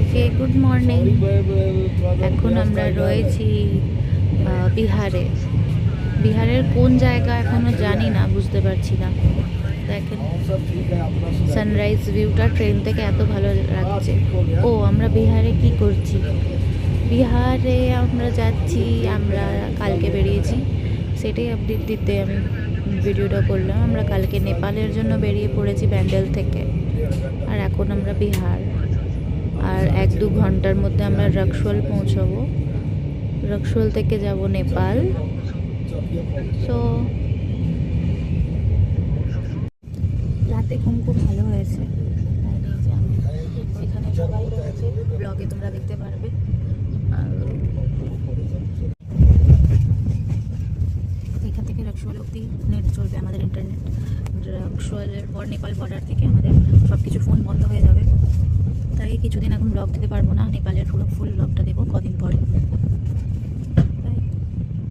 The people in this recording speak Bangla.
সবাইকে গুড মর্নিং। এখন আমরা রয়েছি বিহারে। বিহারের কোন জায়গা এখনো জানি না, বুঝতে পারছি না। দেখেন সানরাইজ ভিউটা ট্রেন থেকে এত ভালো লাগছে। ও আমরা বিহারে কি করছি? বিহারে আমরা যাচ্ছি, আমরা কালকে বেরিয়েছি, সেটাই আপডেট দিতে আমি ভিডিওটা করলাম। আমরা কালকে নেপালের জন্য বেরিয়ে পড়েছি ব্যান্ডেল থেকে, আর এখন আমরা বিহার। আর 1-2 ঘন্টার মধ্যে আমরা রক্সোল পৌঁছাবো। রক্সোল থেকে যাব নেপাল। সো রাতে ঘুম খুব ভালো হয়েছে, তাই এই যে আমি এখানে সবাই রয়েছে, ব্লগে তোমরা দেখতে পারবে। আর এখান থেকে রক্সোল অব্দি নেট চলবে আমাদের, ইন্টারনেট। রক্সোলের পর নেপাল বর্ডার থেকে আমাদের সব কিছু ফোন বন্ধ হয়ে যাবে, তাই কিছুদিন এখন ব্লগ দিতে পারবো না। নেপালের পুরো ফুল ব্লগটা দেবো কদিন